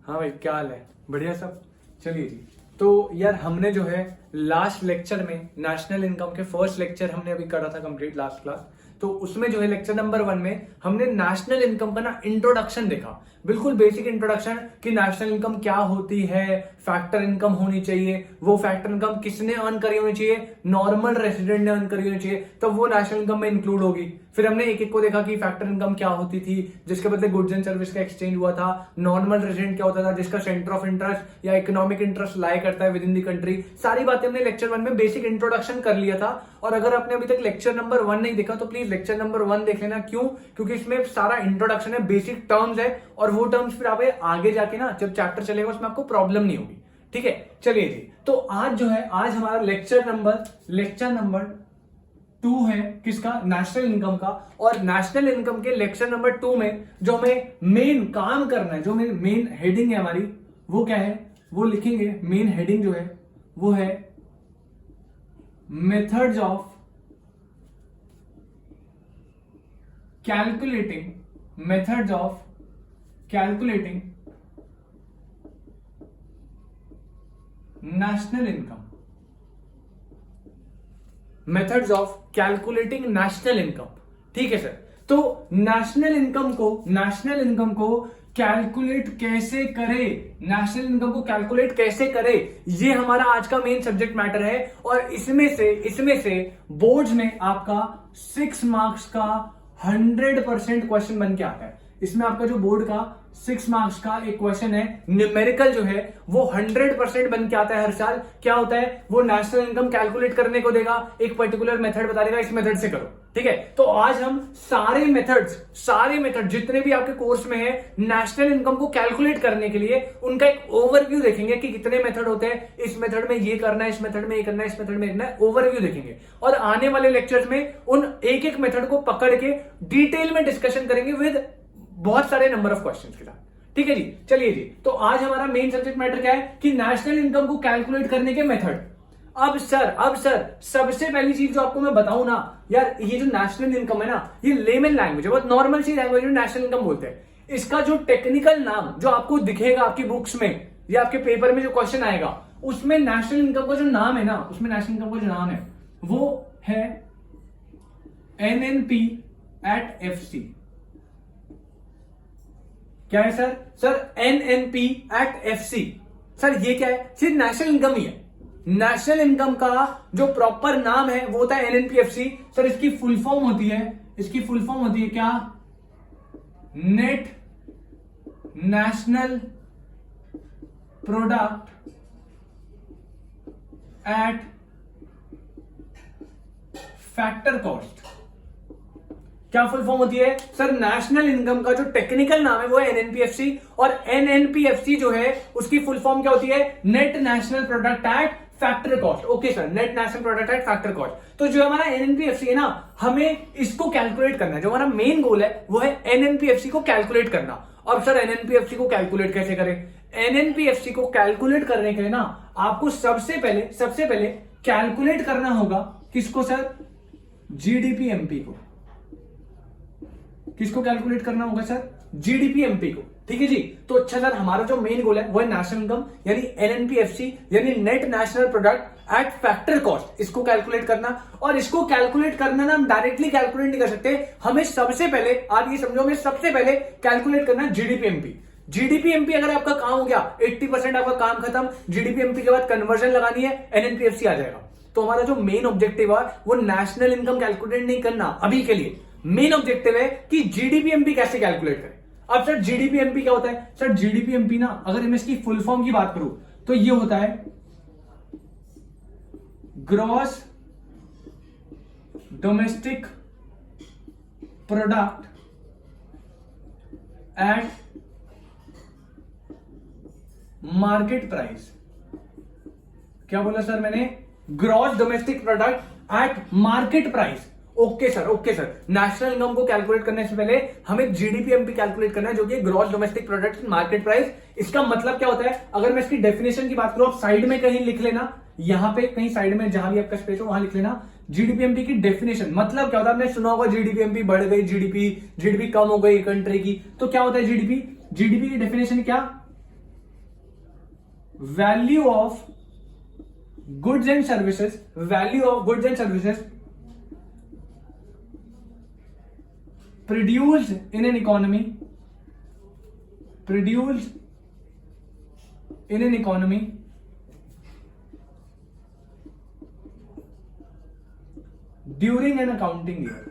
हाँ भाई, क्या हाल है? बढ़िया सब। चलिए जी। तो यार हमने जो है लास्ट लेक्चर में नेशनल इनकम के फर्स्ट लेक्चर हमने अभी करा था कंप्लीट लास्ट क्लास। तो उसमें जो है लेक्चर नंबर 1 में हमने नेशनल इनकम का ना इंट्रोडक्शन देखा, बिल्कुल बेसिक इंट्रोडक्शन कि नेशनल इनकम क्या होती है, फैक्टर इनकम होनी चाहिए, वो फैक्टर इनकम किसने अर्न करी होनी चाहिए, नॉर्मल रेसिडेंट ने अर्न करी होनी चाहिए, तो वो नेशनल इनकम में इंक्लूड होगी। फिर हमने एक एक को देखा कि फैक्टर इनकम क्या होती थी, जिसके बदले गुड्स एंड सर्विस का एक्सचेंज हुआ था। नॉर्मल रेसिडेंट क्या होता था, जिसका सेंटर ऑफ इंटरेस्ट या इकोनॉमिक इंटरेस्ट लाई करता है विद इन द कंट्री। सारी बातें हमने लेक्चर 1 में बेसिक इंट्रोडक्शन कर लिया था। और अगर आपने अभी तक लेक्चर नंबर 1 नहीं देखा तो प्लीज लेक्चर नंबर 1 देख लेना। क्यों? क्योंकि इसमें सारा इंट्रोडक्शन है, बेसिक टर्म्स है, और वो टर्म्स फिर आप आगे जाके ना जब चैप्टर चलेगा उसमें आपको प्रॉब्लम नहीं होगी। ठीक है, चलिए जी। तो आज जो है, आज हमारा लेक्चर नंबर 2 है किसका? नेशनल इनकम का। और नेशनल इनकम के लेक्चर नंबर 2 में जो हमें मेन काम करना है, जो मेन हेडिंग है हमारी, वो क्या है वो लिखेंगे। मेन हेडिंग जो है वो है methods of calculating national income. Methods of calculating national income. ठीक है सर। तो नेशनल इनकम को कैलकुलेट कैसे करे, ये हमारा आज का मेन सब्जेक्ट मैटर है। और इसमें से बोर्ड्स में आपका 6 मार्क्स का 100% क्वेश्चन बन के आता है। इसमें आपका जो बोर्ड का 6 मार्क्स का एक क्वेश्चन है, न्यूमेरिकल जो है वो 100% बन के आता है हर साल। क्या होता है? वो नेशनल इनकम कैलकुलेट करने को देगा, एक पर्टिकुलर मेथड बता देगा, इस मेथड से करो। ठीक है, तो आज हम सारे मेथड जितने भी आपके कोर्स में है नेशनल इनकम को कैलकुलेट करने के लिए, उनका एक ओवरव्यू देखेंगे कि कितने मेथड होते हैं, इस मेथड में ये करना है, इस मेथड में ये करना है, इस मेथड में करना है, ओवरव्यू देखेंगे। और आने वाले लेक्चर्स में उन एक मेथड को पकड़ के डिटेल में डिस्कशन करेंगे विद बहुत सारे नंबर ऑफ क्वेश्चंस के साथ। ठीक है जी, चलिए जी। तो आज हमारा मेन सब्जेक्ट मैटर क्या है कि नेशनल इनकम को कैलकुलेट करने के मेथड। अब सर सबसे पहली चीज जो आपको मैं बताऊं ना यार, ये जो नेशनल इनकम है ना, ये लेमन लैंग्वेज है, बहुत नॉर्मल सी लैंग्वेज में नेशनल इनकम बोलते हैं। इसका जो टेक्निकल नाम जो आपको दिखेगा आपकी बुक्स में या आपके पेपर में जो क्वेश्चन आएगा, उसमें नेशनल इनकम का जो नाम है ना, वो है NNP at FC। क्या है sir? NNP at FC। Sir ये क्या है? सिर्फ नेशनल इनकम ही है। नेशनल इनकम का जो प्रॉपर नाम है वो होता है NNPFC। सर इसकी फुल फॉर्म होती है क्या? Net national product at factor cost. क्या फुल फॉर्म होती है? सर नेशनल इनकम का जो टेक्निकल नाम है वो है NNPFC, और NNPFC जो है उसकी फुल फॉर्म क्या होती है? Net national product at factor cost. Okay sir, net national product at factor cost. तो जो हमारा NNPFC है ना, हमें इसको कैलकुलेट करना है। जो हमारा मेन गोल है वो है NNPFC को कैलकुलेट करना। अब सर NNPFC को कैलकुलेट कैसे करें? NNPFC को कैलकुलेट करने के लिए ना आपको सबसे पहले कैलकुलेट करना होगा किसको सर? GDP-MP को। किसको कैलकुलेट करना होगा सर? GDP-MP को। ठीक है जी। तो अच्छा सर, हमारा जो मेन गोल है वो है नेशनल इनकम यानी NNPFC यानी net national product at factor cost, इसको कैलकुलेट करना। और इसको कैलकुलेट करना ना हम डायरेक्टली कैलकुलेट नहीं कर सकते, हमें सबसे पहले, आप ये समझो, हमें सबसे पहले कैलकुलेट करना GDP-MP। GDP-MP अगर आपका काम हो गया, 80% आपका काम खत्म, GDP-MP के बाद कन्वर्जन लगानी है, NNPFC आ जाएगा। तो हमारा जो मेन ऑब्जेक्टिव है वो नेशनल इनकम कैलकुलेट नहीं करना अभी के लिए। मेन ऑब्जेक्टिव है कि GDP-MP कैसे कैलकुलेट करें। अब सर GDP-MP क्या होता है? सर GDP-MP ना, अगर मैं इसकी फुल फॉर्म की बात करूं तो ये होता है gross domestic product at market price. क्या बोला सर मैंने? Gross domestic product at market price. Okay sir. National income को कैलकुलेट करने से पहले हमें GDP-MP कैलकुलेट करना है, जो कि gross domestic product market price. इसका मतलब क्या होता है? अगर मैं इसकी डेफिनेशन की बात करूं, आप साइड में कहीं लिख लेना, यहां पे कहीं साइड में जहां भी आपका स्पेस हो वहां लिख लेना। GDP-MP की डेफिनेशन मतलब क्या होता है? आपने सुना होगा GDP-MP बढ़ गई, जीडीपी कम हो गई कंट्री की। तो क्या होता है GDP की डेफिनेशन क्या? Value of goods and services, value of goods and services produced in an economy, produced in an economy during an accounting year.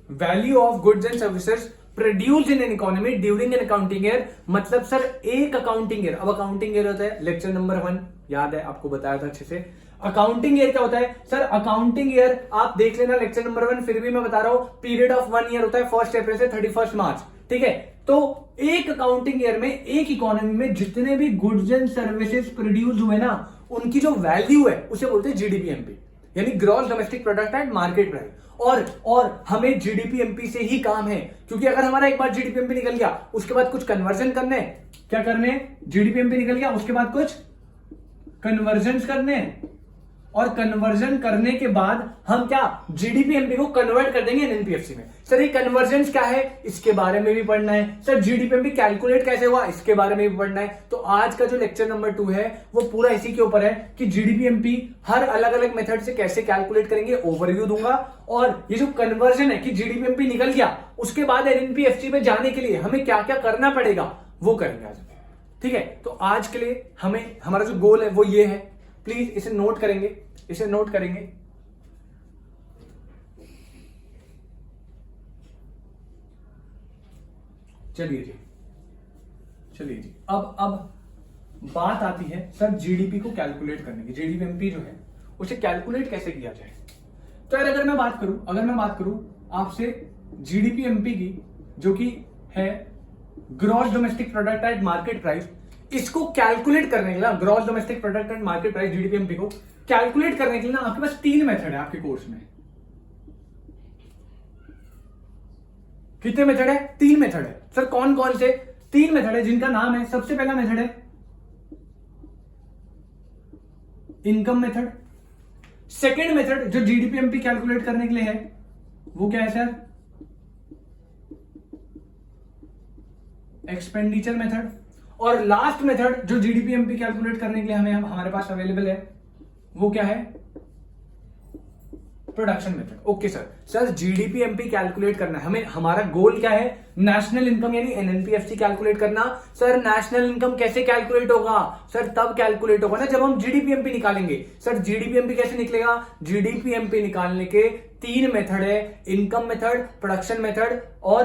Value of goods and services produced in an economy during an accounting year, मतलब sir एक accounting year, अब accounting year होता है lecture number 1, याद है आपको बताया था अच्छे से। अकाउंटिंग ईयर क्या होता है सर? अकाउंटिंग ईयर आप देख लेना लेक्चर नंबर 1, फिर भी मैं बता रहा हूं पीरियड ऑफ 1 ईयर होता है 1 अप्रैल से 31 मार्च, ठीक है। तो एक अकाउंटिंग ईयर में एक इकोनॉमी में जितने भी गुड्स एंड सर्विसेज प्रोड्यूस हुए ना, उनकी जो वैल्यू है उसे बोलते हैं जीडीपीएमपी, यानी gross domestic product at market price. और हमें जीडीपीएमपी से ही काम है, क्योंकि अगर हमारा एक बार जीडीपीएमपी निकल गया उसके बाद कुछ कन्वर्जन करने, क्या करने? जीडीपीएमपी निकल गया उसके बाद कुछ कन्वर्जन करने, और कन्वर्जन करने के बाद हम क्या जीडीपीएमपी को कन्वर्ट कर देंगे एनएनपीएफसी में। सर ये कन्वर्जन क्या है इसके बारे में भी पढ़ना है। सर जीडीपीएमपी कैलकुलेट कैसे हुआ इसके बारे में भी पढ़ना है। तो आज का जो लेक्चर नंबर 2 है वो पूरा इसी के ऊपर है कि जीडीपीएमपी हर अलग अलग मेथड से कैसे कैलकुलेट करेंगे, ओवरव्यू दूंगा। और ये जो कन्वर्जन है कि जीडीपीएमपी निकल गया उसके बाद एनएनपीएफसी में जाने के लिए हमें क्या क्या करना पड़ेगा वो करेंगे आज, ठीक है। तो आज के लिए हमें हमारा जो गोल है वो ये है, प्लीज इसे नोट करेंगे, इसे नोट करेंगे। चलिए जी अब बात आती है सर जीडीपी को कैलकुलेट करने की। जीडीपीएमपी जो है उसे कैलकुलेट कैसे किया जाए। तो यार अगर मैं बात करूं आपसे जीडीपीएमपी की, जो कि है gross domestic product at market price, इसको कैलकुलेट करने के लिए gross domestic product and market price जीडीपीएमपी को कैलकुलेट करने के लिए ना आपके पास 3 मेथड है आपके कोर्स में। कितने मेथड है? 3 मेथड है। सर कौन कौन से? 3 मेथड है जिनका नाम है, सबसे पहला मेथड है इनकम मेथड। सेकेंड मेथड जो जीडीपीएमपी कैलकुलेट करने के लिए है वो क्या है सर? Expenditure method. और लास्ट मेथड जो जीडीपीएमपी कैलकुलेट करने के लिए हमारे पास अवेलेबल है वो क्या है? Production method. Okay sir जीडीपीएमपी calculate करना है हमें, हमारा गोल क्या है? नेशनल इनकम यानी एनएनपीएफसी कैलकुलेट करना। सर नेशनल इनकम कैसे कैलकुलेट होगा? सर तब कैलकुलेट होगा ना जब हम जीडीपीएमपी निकालेंगे। सर जीडीपीएमपी कैसे निकलेगा? जीडीपीएमपी निकालने के 3 मेथड है, इनकम मेथड, प्रोडक्शन मेथड और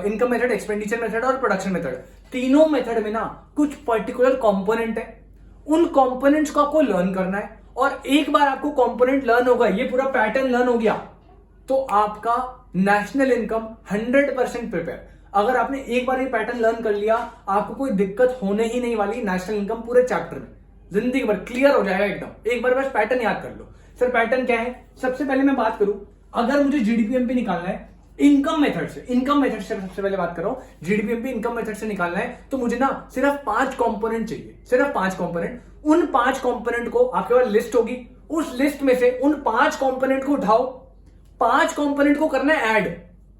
इनकम मेथड, एक्सपेंडिचर मेथड और प्रोडक्शन मेथड। तीनों मेथड में ना कुछ पर्टिकुलर कंपोनेंट है, उन कंपोनेंट्स को आपको लर्न करना है। और एक बार आपको कंपोनेंट लर्न होगा, ये पूरा पैटर्न लर्न हो गया, तो आपका नेशनल इनकम 100% प्रिपेयर। अगर आपने एक बार ये पैटर्न लर्न कर लिया आपको कोई दिक्कत होने ही नहीं वाली नेशनल इनकम पूरे चैप्टर में, जिंदगी भर क्लियर हो जाएगा एकदम। एक बार बस पैटर्न याद कर लो। सर पैटर्न क्या है? सबसे पहले मैं बात करूं, अगर मुझे जीडीपीएमपी निकालना है इनकम मेथड से सबसे पहले बात कर रहा हूं, जीडीपीएमपी इनकम मेथड से निकालना है तो मुझे ना सिर्फ 5 कंपोनेंट चाहिए, सिर्फ 5 कंपोनेंट। उन 5 कंपोनेंट को आपके पास लिस्ट होगी, उस लिस्ट में से उन 5 कंपोनेंट को उठाओ, 5 कंपोनेंट को करना है ऐड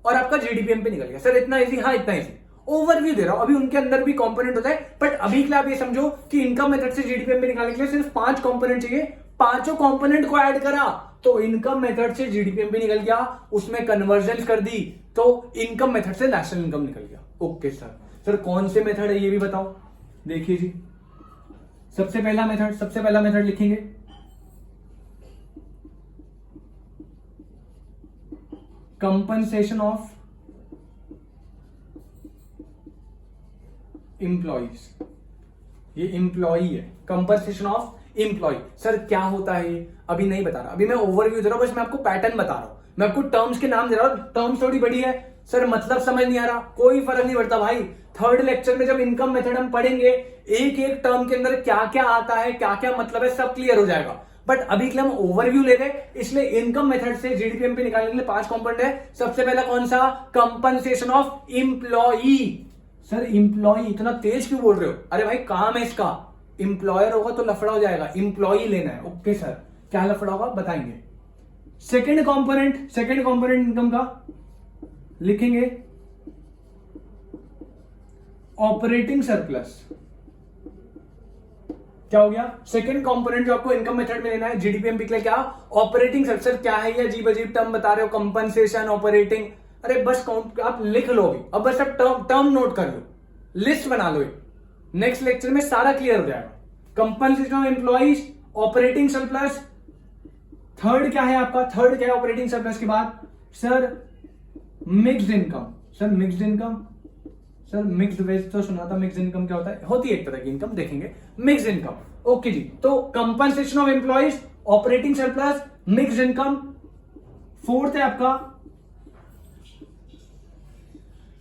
और आपका जीडीपीएमपी निकल गया। सर इतना इजी? हाँ इतना इजी। ओवरव्यू दे रहा हूं, अभी उनके अंदर भी कंपोनेंट होता है, बट अभी के लिए आप ये समझो कि इनकम मेथड से जीडीपीएमपी निकालने के लिए सिर्फ 5 कंपोनेंट चाहिए। 5 कंपोनेंट को ऐड करा तो इनकम मेथड से जीडीपीएमपी निकल गया, उसमें कन्वर्जन कर दी तो इनकम मेथड से नेशनल इनकम निकल गया। ओके सर कौन से मेथड है ये भी बताओ। देखिए जी, सबसे पहला मेथड लिखेंगे कंपनसेशन ऑफ एम्प्लॉइज। ये एम्प्लॉई है, कंपनसेशन ऑफ एम्प्लॉय। सर क्या होता है अभी नहीं बता रहा, अभी मैं ओवरव्यू दे रहा हूं, बस मैं आपको पैटर्न बता रहा हूं, मैं आपको टर्म्स के नाम दे रहा हूं। टर्म्स थोड़ी बड़ी है सर, मतलब समझ नहीं आ रहा, कोई फर्क नहीं पड़ता भाई। 3rd लेक्चर में जब इनकम मेथड हम पढ़ेंगे, एक एक टर्म के अंदर क्या क्या आता है, क्या क्या मतलब है, सब क्लियर हो जाएगा। बट अभी के लिए हम ओवरव्यू ले रहे, इसलिए इनकम मेथड से जीडीपीएमपी निकालने के लिए 5 कंपोनेंट है। सबसे पहला कौन सा? Compensation of employee. Sir employee इतना तेज क्यों बोल रहे हो? अरे भाई काम है इसका, एम्प्लॉयर होगा तो लफड़ा हो जाएगा, एम्प्लॉई लेना है। ओके सर क्या लफड़ा होगा बताएंगे। सेकंड कंपोनेंट इनकम का लिखेंगे ऑपरेटिंग सरप्लस। क्या हो गया? सेकंड कंपोनेंट जो आपको इनकम मेथड में लेना है जीडीपीएमपी के लिए, क्या? Operating surplus. क्या है ये अजीब अजीब टर्म बता रहे हो? कंपनसेशन, ऑपरेटिंग, अरे बस आप लिख लो अभी, अब बस आप टर्म नोट कर लो, लिस्ट बना लो, नेक्स्ट लेक्चर में सारा क्लियर हो जाएगा। Compensation of employees, operating surplus. Third क्या है आपका? थर्ड क्या है ऑपरेटिंग सरप्लस के बाद? Sir mixed income. Sir mixed income, sir mixed wage तो सुना था, मिक्स्ड इनकम क्या होता है? होती है एक तरह की इनकम, देखेंगे मिक्स्ड इनकम। ओके जी, तो compensation of employees, operating surplus, mixed income. Fourth है आपका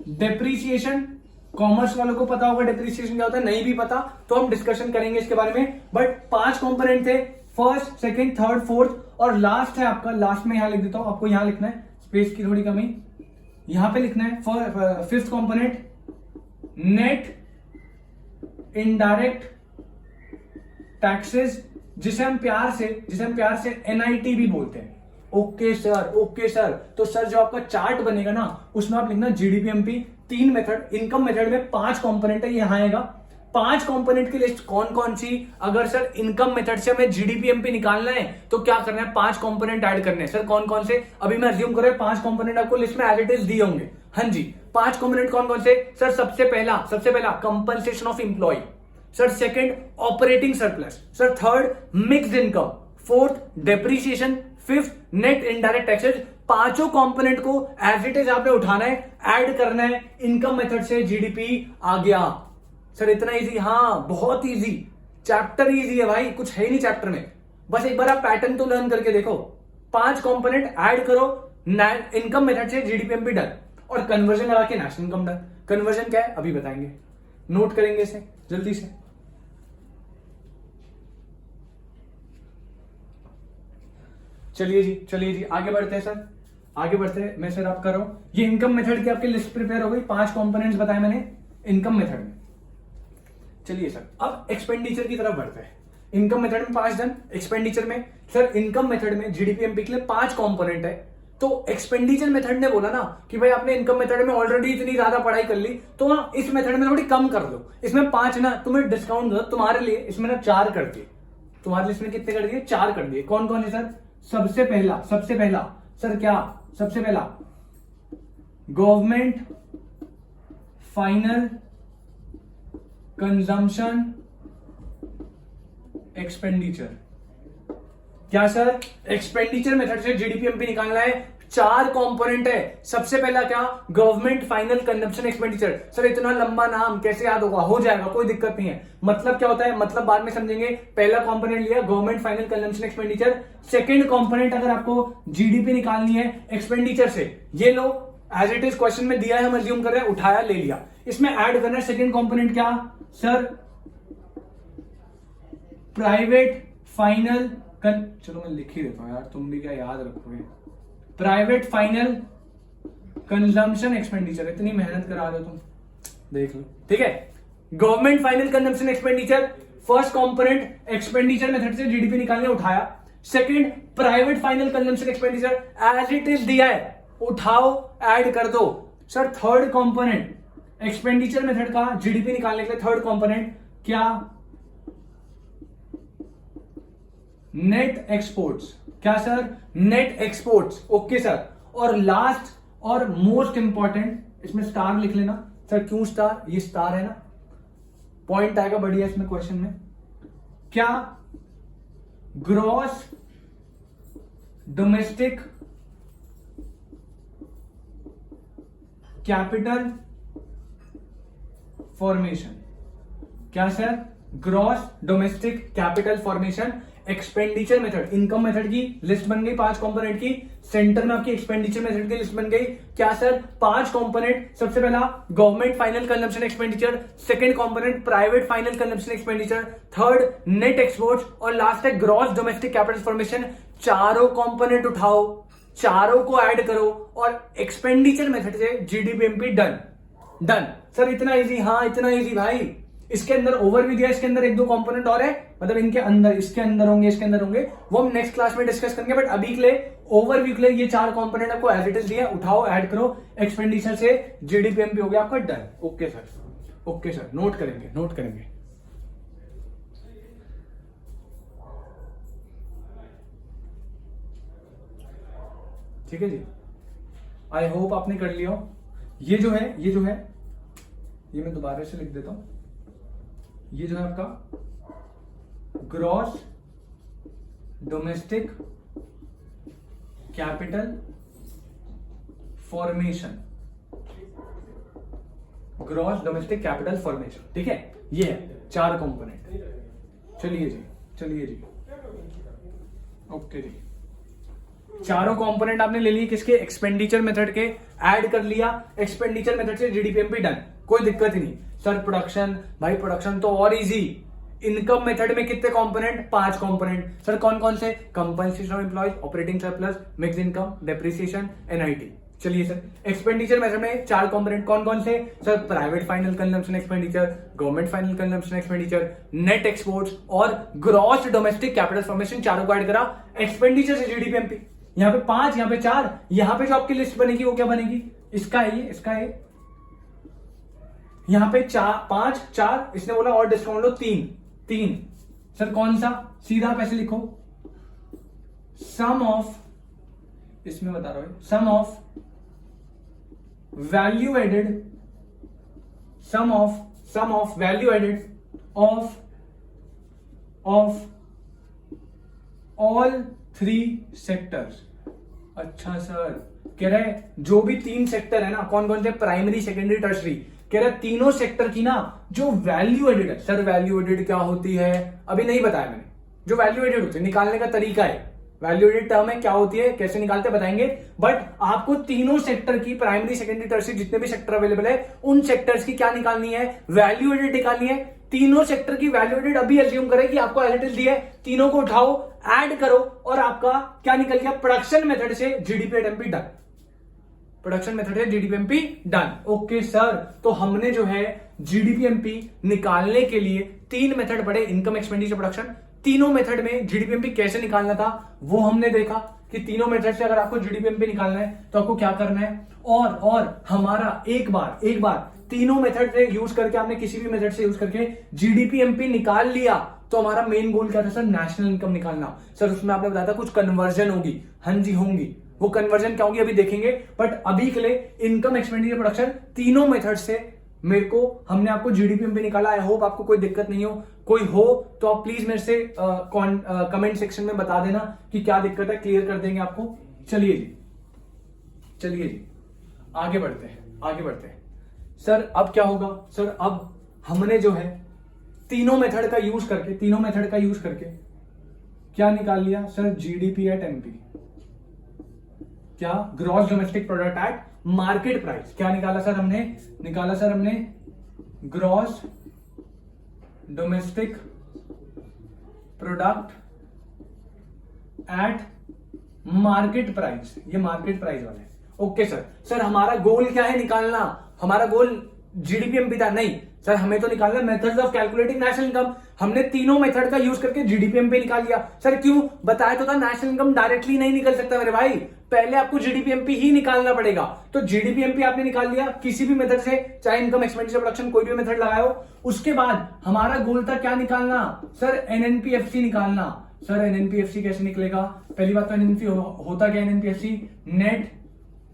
डेप्रीसिएशन। कॉमर्स वालों को पता होगा डेप्रीसिएशन क्या होता है, नहीं भी पता तो हम डिस्कशन करेंगे इसके बारे में। बट 5 कंपोनेंट थे, फर्स्ट, सेकंड, थर्ड, फोर्थ, और लास्ट है आपका, लास्ट में यहां लिख देता हूं, आपको यहां लिखना है, स्पेस की थोड़ी कमी, यहां पे लिखना है। Fifth component net indirect taxes, जिसे हम प्यार से एनआईटी भी बोलते हैं। Okay sir, okay sir. तो सर जो आपका चार्ट बनेगा ना, उसमें आप लिखना जीडीपीएमपी, 3 मेथड, इनकम मेथड में 5 कंपोनेंट है, यहां आएगा 5 कंपोनेंट की लिस्ट कौन कौन सी। अगर सर इनकम मेथड से हमें जीडीपीएमपी निकालना है तो क्या करना है? 5 कंपोनेंट ऐड करने हैं। सर कौन कौन से? अभी मैं अज्यूम कर रहा हूं 5 कंपोनेंट आपको लिस्ट में एज इट इज दिए होंगे। हाँ जी, 5 कंपोनेंट कौन कौन से? सर सबसे पहला compensation of employ, sir second operating surplus, sir third mixed income, fourth depreciation, fifth net indirect taxes. पांचों कंपोनेंट को एज इट इज आपने उठाना है, ऐड करना है, इनकम मेथड से जीडीपी आ गया। सर इतना इजी? हाँ बहुत इजी, चैप्टर इजी है भाई, कुछ है नहीं चैप्टर में, बस एक बार आप पैटर्न तो लर्न करके देखो। 5 कंपोनेंट ऐड करो, इनकम मेथड से जीडीपीएमपी डन, और कन्वर्जन लगा के नेशनल इनकम डन। कन्वर्जन क्या है अभी बताएंगे, नोट करेंगे इसे जल्दी से। चलिए जी आगे बढ़ते हैं सर, आगे बढ़ते हैं। मैं सर आप कर रहा हूं, ये इनकम मेथड की आपकी लिस्ट प्रिपेयर हो गई, 5 कंपोनेंट्स बताए मैंने इनकम मेथड में। चलिए सर अब एक्सपेंडिचर की तरफ बढ़ते हैं। इनकम मेथड में 5 डन, एक्सपेंडिचर में सर इनकम मेथड में जीडीपीएमपी के लिए 5 कंपोनेंट है। तो एक्सपेंडिचर मेथड ने बोला ना कि भाई आपने इनकम मेथड में ऑलरेडी इतनी ज्यादा पढ़ाई कर ली, तो ना इस मेथड में थोड़ी कम कर दो, इसमें 5 ना तुम्हें डिस्काउंट दो तुम्हारे लिए, इसमें ना 4 कर दिए तुम्हारे लिए। इसमें कितने कर दिए? 4 कर दिए। कौन कौन है सर? सबसे पहला सर क्या? सबसे पहला गवर्नमेंट फाइनल कंजम्पशन एक्सपेंडिचर। क्या सर? एक्सपेंडिचर मेथड से जीडीपीएमपी निकालना है, 4 कंपोनेंट है। सबसे पहला क्या? Government final consumption expenditure. Sir इतना लंबा नाम कैसे याद होगा? हो जाएगा, कोई दिक्कत नहीं है। मतलब क्या होता है, मतलब बाद में समझेंगे। पहला कंपोनेंट लिया government final consumption expenditure. Second component अगर आपको जीडीपी निकालनी है एक्सपेंडिचर से, ये लो एज इट इज क्वेश्चन में दिया है, हम अज्यूम कर रहे हैं, उठाया ले लिया, इसमें ऐड करना है सेकंड कंपोनेंट क्या? सर प्राइवेट फाइनल चलो मैं लिख ही देता हूं यार, तुम भी क्या याद रखोगे। प्राइवेट फाइनल कंजम्पशन एक्सपेंडिचर, इतनी मेहनत करा रहे हो तुम, देख लो, ठीक है। Government final consumption expenditure, first component expenditure method से जीडीपी निकालने उठाया। Second private final consumption expenditure as it is दिया है, उठाओ ऐड कर दो। Sir third component expenditure method का जीडीपी निकालने के लिए थर्ड कंपोनेंट क्या? Net exports. क्या sir? Net exports. Okay sir. और लास्ट और मोस्ट इंपॉर्टेंट, इसमें स्टार लिख लेना। सर क्यों स्टार? ये स्टार है ना, पॉइंट आएगा बढ़िया इसमें क्वेश्चन में। क्या? Gross domestic capital formation. क्या sir? Gross domestic capital formation expenditure method. Income method की लिस्ट बन गई 5 कंपोनेंट की, सेंटर में आपकी एक्सपेंडिचर मेथड की लिस्ट बन गई। क्या सर? 5 कंपोनेंट, सबसे पहला government final consumption expenditure, second component private final consumption expenditure, third net exports, और लास्ट है ग्रॉस डोमेस्टिक कैपिटल फॉर्मेशन। चारों कंपोनेंट उठाओ, चारों को ऐड करो, और एक्सपेंडिचर मेथड से जीडीपीएमपी डन। सर इतना इजी? हाँ इतना इजी भाई। इसके अंदर ओवरव्यू दिया, इसके अंदर 1-2 कंपोनेंट और है, मतलब इनके अंदर, इसके अंदर होंगे, वो हम नेक्स्ट क्लास में डिस्कस करेंगे। बट अभी के लिए ओवरव्यू के लिए ये 4 कंपोनेंट आपको एज इट इज दिया, उठाओ ऐड करो, एक्सपेंडिचर से जीडीपीएमपी हो गया आपका done. Okay sir. Okay sir, note करेंगे, नोट करेंगे। ठीक है जी, आई होप आपने कर लिया हो। ये जो है ये मैं दोबारा से लिख देता हूं। ये जो है आपका gross domestic capital formation, gross domestic capital formation, ठीक है। ये है 4 कंपोनेंट। चलिए जी, ओके जी। चारों कंपोनेंट आपने ले लिए किसके, एक्सपेंडिचर मेथड के, ऐड कर लिया एक्सपेंडिचर मेथड से जीडीपीएमपी, डन, कोई दिक्कत ही नहीं। सर प्रोडक्शन, भाई प्रोडक्शन तो और इजी। इनकम मेथड में कितने कंपोनेंट, 5 कंपोनेंट। सर कौन कौन से, compensation of employees, operating surplus, mix income, depreciation, NIT. चलिए सर, एक्सपेंडिचर मेथड में 4 कंपोनेंट कौन कौन से, sir private final consumption expenditure, government final consumption expenditure, net exports और ग्रॉस डोमेस्टिक कैपिटल फॉर्मेशन, चारों को ऐड करा एक्सपेंडिचर से जीडीपीएमपी। यहाँ पे 5, यहाँ पे 4, यहाँ पे जो आपकी लिस्ट बनेगी वो क्या बनेगी, इसका है ये, इसका है। यहाँ पे 5 4, इसने बोला और डिस्काउंट लो 3। सर कौन सा, सीधा आप ऐसे लिखो, सम ऑफ, इसमें बता रहा हूं, sum of value added, sum of value added of all 3 sectors. अच्छा सर, कह रहे जो भी 3 सेक्टर है ना, कौन कौन से, प्राइमरी, सेकेंडरी, टर्सरी, कह रहे तीनों सेक्टर की ना जो वैल्यू एडेड है। सर वैल्यू एडेड क्या होती है, अभी नहीं बताया मैंने। जो वैल्यू एडेड होती है, निकालने का तरीका है, वैल्यू एडेड टर्म है, क्या होती है, कैसे निकालते बताएंगे। बट आपको तीनों सेक्टर की, प्राइमरी, सेकेंडरी, टर्सरी, जितने भी सेक्टर अवेलेबल है, उन सेक्टर्स की क्या निकालनी है, वैल्यू एडेड निकालनी है। तीनों सेक्टर की वैल्यू एडेड अभी एज्यूम करें कि आपको एज इट इज दिया है, तीनों को उठाओ, ऐड करो और आपका क्या निकल गया, प्रोडक्शन मेथड से जीडीपीएमपी डन, प्रोडक्शन मेथड से जीडीपीएमपी डन। ओके सर, तो हमने जो है जीडीपीएमपी निकालने के लिए 3 मेथड पढ़े, इनकम, एक्सपेंडिचर, प्रोडक्शन। तीनों मेथड में जीडीपीएमपी कैसे निकालना था वो हमने देखा कि तीनों मेथड से अगर आपको जीडीपीएमपी निकालना है तो आपको क्या करना है। और हमारा एक बार तीनों मेथड से यूज करके, आपने किसी भी मेथड से यूज करके जीडीपीएमपी निकाल लिया तो हमारा मेन गोल क्या था सर, नेशनल इनकम निकालना। सर उसमें आपने बताया था कुछ कन्वर्जन होगी, हाँ जी होंगी, वो कन्वर्जन क्या होगी अभी देखेंगे। बट अभी के लिए इनकम, एक्सपेंडिचर, प्रोडक्शन, तीनों मेथड से हमने आपको जीडीपीएमपी निकाला। आई होप आपको कोई दिक्कत नहीं हो, कोई हो तो आप प्लीज मेरे से कमेंट सेक्शन में बता देना कि क्या दिक्कत है, क्लियर कर देंगे आपको। चलिए जी आगे बढ़ते हैं। सर अब क्या होगा, सर अब हमने जो है तीनों मेथड का यूज करके क्या निकाल लिया सर, जीडीपी एट एमपी, क्या, gross domestic product at market price. क्या निकाला सर हमने, gross domestic product at market price, ये मार्केट प्राइस वाला है। ओके सर हमारा गोल क्या है निकालना, हमारा गोल जीडीपीएमपी था नहीं सर, हमें तो निकालना methods of calculating national income. हमने तीनों मेथड का यूज करके जीडीपीएमपी निकाल लिया। सर क्यों, बताया तो था नेशनल इनकम डायरेक्टली नहीं निकल सकता मेरे भाई, पहले आपको जीडीपीएमपी ही निकालना पड़ेगा। तो जीडीपीएमपी आपने निकाल लिया किसी भी मेथड से, चाहे इनकम, एक्सपेंडिचर, प्रोडक्शन, कोई भी मेथड लगाओ। उसके बाद हमारा गोल था क्या निकालना सर, एनएनपीएफसी निकालना। सर एनएनपीएफसी कैसे निकलेगा, पहली बात तो एनएनपी होता क्या, NNPFC net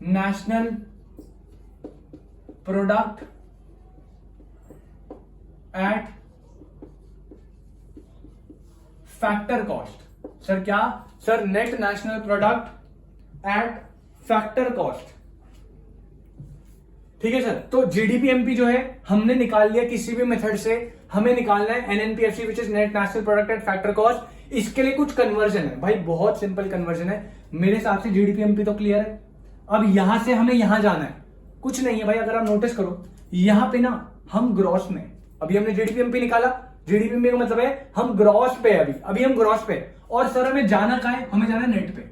national product at factor cost. Sir क्या, sir net national product at factor cost, ठीक है सर। तो जीडीपीएमपी जो है हमने निकाल लिया किसी भी मेथड से, हमें निकालना है NNPFC which is net national product at factor cost. इसके लिए कुछ कन्वर्जन है भाई, बहुत सिंपल कन्वर्जन है मेरे हिसाब से। जीडीपीएमपी तो क्लियर है, अब यहां से हमें यहां जाना है, कुछ नहीं है भाई। अगर आप नोटिस करो यहां पे ना हम ग्रॉस में, अभी हमने जीडीपीएमपी निकाला, जीडीपीएमपी का मतलब है हम ग्रॉस पे, अभी हम ग्रॉस पे। और सर हमें जाना कहां है, हमें जाना है नेट पे।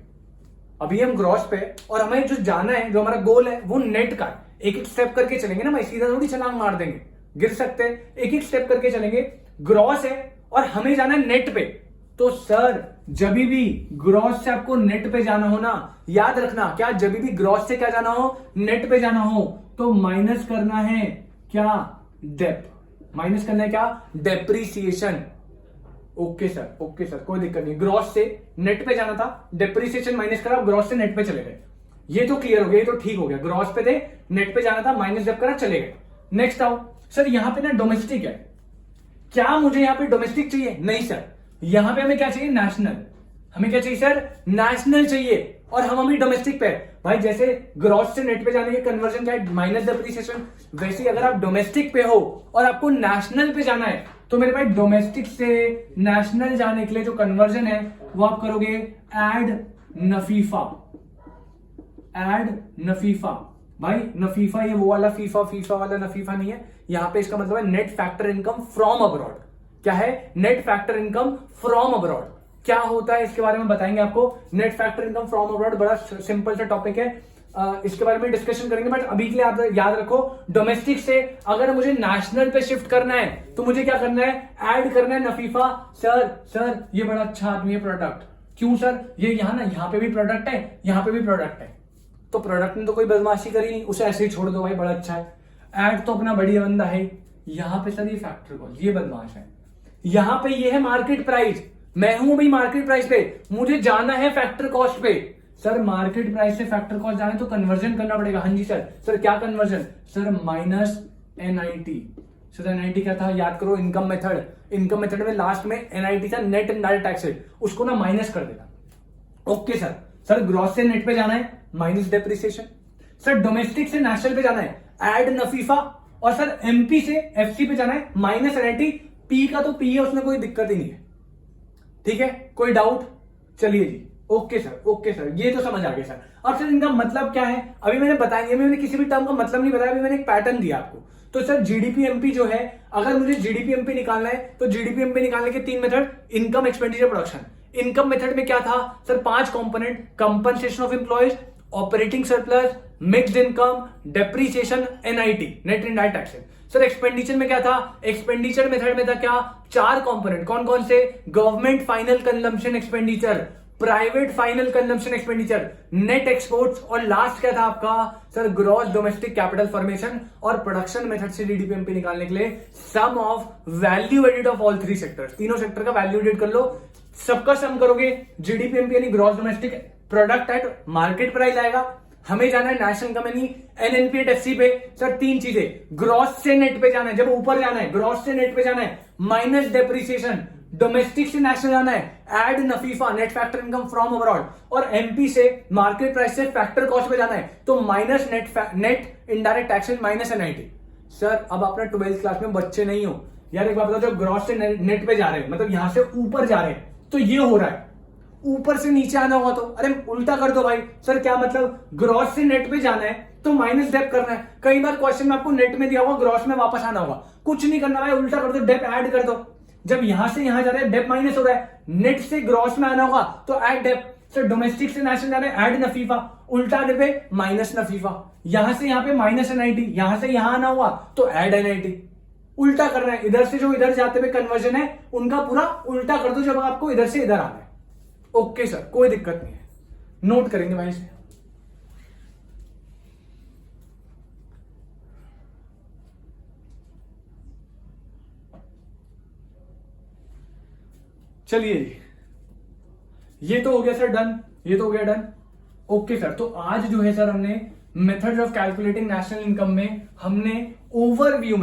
अभी हम ग्रॉस पे और हमें जो जाना है, जो हमारा गोल है वो नेट का है। एक एक स्टेप करके चलेंगे ना भाई, सीधा थोड़ी छलांग मार देंगे, गिर सकते हैं। एक एक स्टेप करके चलेंगे, ग्रॉस है और हमें जाना है नेट पे। तो सर जब भी ग्रॉस से आपको नेट पे जाना हो ना, याद रखना क्या, जब भी ग्रॉस से क्या जाना हो, नेट पे जाना हो, तो माइनस करना है क्या, डेप, माइनस करना है क्या, depreciation. Okay sir, okay sir, कोई दिक्कत नहीं। ग्रॉस से नेट पे जाना था, डेप्रीसिएशन माइनस करा, ग्रॉस से नेट पे चले गए, ये तो क्लियर हो गया, ये तो ठीक हो गया। ग्रॉस पे थे, नेट पे जाना था, माइनस डेप करा, चले गए। नेक्स्ट आओ सर, यहां पे ना डोमेस्टिक है, क्या मुझे यहां पे डोमेस्टिक चाहिए? नहीं सर, यहां पे हमें क्या चाहिए, नेशनल। हमें क्या चाहिए सर, नेशनल चाहिए, और हम अभी डोमेस्टिक पे। भाई जैसे ग्रॉस से नेट पे जाने के कन्वर्जन क्या है, माइनस डेप्रिसिएशन, वैसे ही अगर आप डोमेस्टिक पे हो और आपको नेशनल पे जाना है, तो मेरे भाई डोमेस्टिक से नेशनल जाने के लिए जो कन्वर्जन है वो आप करोगे एड नफीफा। एड नफीफा, भाई नफीफा ये वो वाला फीफा, फीफा वाला नफीफा नहीं है, यहां पे इसका मतलब है net factor income from abroad. क्या है, net factor income from abroad. क्या होता है इसके बारे में बताएंगे आपको। Net factor income from abroad बड़ा सिंपल सा टॉपिक है, इसके बारे में डिस्कशन करेंगे, बट अभी के लिए आप याद रखो, डोमेस्टिक से अगर मुझे नेशनल पे शिफ्ट करना है तो मुझे क्या करना है, ऐड करना है नफीफा। सर ये बड़ा अच्छा आदमी है, प्रोडक्ट। क्यों सर, ये यहाँ पे भी प्रोडक्ट है, यहाँ पे भी प्रोडक्ट है, तो प्रोडक्ट ने तो कोई बदमाशी करी नहीं, उसे ऐसे ही छोड़ दो भाई, बड़ा अच्छा है। ऐड तो अपना बढ़िया बंदा है। यहाँ पे सर ये फैक्टर कॉस्ट, ये बदमाश है। यहाँ पे ये है मार्केट प्राइस, मैं हूं भाई मार्केट प्राइस पे, मुझे जाना है फैक्टर कॉस्ट पे। सर मार्केट प्राइस से फैक्टर कॉस्ट जाना है तो कन्वर्जन करना पड़ेगा। हाँ जी सर क्या conversion, sir minus NIT. Sir NIT क्या था, याद करो, इनकम मेथड। इनकम मेथड में लास्ट में एनआईटी था, नेट इनडायरेक्ट टैक्सेस, उसको ना माइनस कर देना। ओके सर ग्रॉस से नेट पे जाना है, माइनस डेप्रिसिएशन। सर डोमेस्टिक से नेशनल पे जाना है, ऐड नफीफा। और सर एमपी से एफसी पे जाना है, माइनस एनआईटी। पी का तो पी है, उसमें कोई दिक्कत ही नहीं है, ठीक है, कोई डाउट? चलिए जी, ओके सर, ये तो समझ आ गया सर। अब सर इनका मतलब क्या है, अभी मैंने बताया, मैंने किसी भी टर्म का मतलब नहीं बताया, अभी मैंने एक पैटर्न दिया आपको। तो सर जीडीपी एमपी जो है, अगर मुझे जीडीपी एमपी निकालना है तो जीडीपी एमपी निकालने के 3 method, income, expenditure, production. Income method में क्या था sir, 5 component, compensation of employees, operating surplus, mixed income, depreciation, NIT, net indirect taxes. Sir expenditure में क्या था, एक्सपेंडिचर मेथड में था क्या, 4 कंपोनेंट, कौन कौन से, government final consumption expenditure, private final consumption expenditure, net exports, और लास्ट क्या था आपका sir, gross domestic capital formation. और प्रोडक्शन मेथड से जीडीपीएमपी निकालने के लिए sum of value added of all 3 sectors, तीनों सेक्टर का वैल्यू एडिड कर लो, सबका सम करोगे, जीडीपीएमपी यानी gross domestic product at market price आएगा। हमें जाना है नेशनल इनकम यानी एनएनपी एट एफसी पे। सर 3 चीजें, ग्रॉस से नेट पे जाना है, जब ऊपर जाना है ग्रॉस से नेट पे जाना है, माइनस डेप्रिसिएशन, डोमेस्टिक से नेशनल जाना है, add NFIFA, net factor income from abroad, और एमपी से मार्केट प्राइस से फैक्टर कॉस्ट पे जाना है, तो minus net indirect taxes, minus NIT. Sir अब आप 12th क्लास में बच्चे नहीं हो यार, एक बात बताओ, जब ग्रॉस से नेट पे जा रहे हैं, मतलब यहां से ऊपर जा रहे हैं, तो ये हो रहा है, ऊपर से नीचे आना होगा तो अरे उल्टा कर दो भाई। सर क्या मतलब, ग्रॉस से नेट पे जाना है तो माइनस डेप करना है। कई बार क्वेश्चन में आपको नेट में दिया होगा, ग्रॉस में वापस आना होगा, कुछ नहीं करना भाई, उल्टा कर दो, डेप ऐड कर दो। जब यहां से यहां जा रहे हैं, डेप माइनस हो रहा है, नेट से ग्रॉस में आना होगा तो ऐड डेप। सर डोमेस्टिक से नेशनल जा रहे हैं, ऐड नफीफा, उल्टा पे माइनस नफीफा, यहां से यहां पे माइनस एनआईटी, यहां से यहां आना हुआ तो ऐड एनआईटी। उल्टा करना है, इधर से जो इधर जाते हुए कन्वर्जन है उनका पूरा उल्टा कर दो जब आपको इधर से इधर आना है। ओके सर, कोई दिक्कत नहीं है, नोट करेंगे भाई इसे। चलिए ये तो हो गया सर डन, ये तो हो गया डन। ओके सर, तो आज जो है सर हमने methods of calculating national income में हमने ओवरव्यू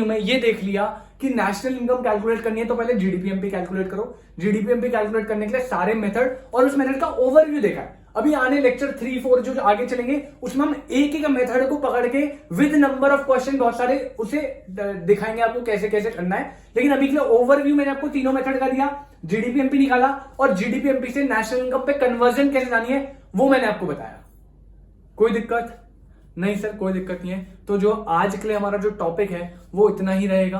में ये देख लिया कि नेशनल इनकम कैलकुलेट करनी है तो पहले जीडीपीएमपी कैलकुलेट करो। जीडीपीएमपी कैलकुलेट करने के लिए सारे मेथड और उस मेथड का ओवरव्यू देखा है। अभी आने लेक्चर 3, 4 जो आगे चलेंगे उसमें हम एक एक मेथड को पकड़ के विद नंबर ऑफ क्वेश्चन बहुत सारे उसे दिखाएंगे आपको कैसे कैसे करना है। लेकिन अभी के लिए ओवरव्यू मैंने आपको तीनों मेथड का दिया, जीडीपीएमपी निकाला और जीडीपीएमपी से नेशनल इनकम पे कन्वर्जन कैसे जानी है वो मैंने आपको बताया। कोई दिक्कत नहीं सर, कोई दिक्कत नहीं है। तो जो आज के लिए हमारा जो टॉपिक है वो इतना ही रहेगा।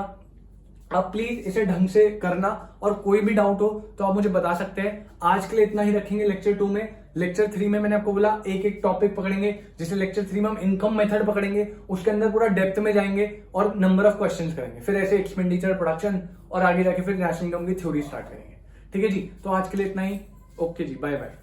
आप प्लीज इसे ढंग से करना और कोई भी डाउट हो तो आप मुझे बता सकते हैं। आज के लिए इतना ही रखेंगे लेक्चर 2 में। लेक्चर 3 में मैंने आपको बोला एक एक टॉपिक पकड़ेंगे, जैसे लेक्चर 3 में हम इनकम मेथड पकड़ेंगे, उसके अंदर पूरा डेप्थ में जाएंगे और नंबर ऑफ क्वेश्चंस करेंगे, फिर ऐसे एक्सपेंडिचर, प्रोडक्शन और आगे जाके फिर नेशनल इनकम की थ्योरी स्टार्ट करेंगे। ठीक है जी, तो आज के लिए इतना ही। ओके जी, बाय बाय।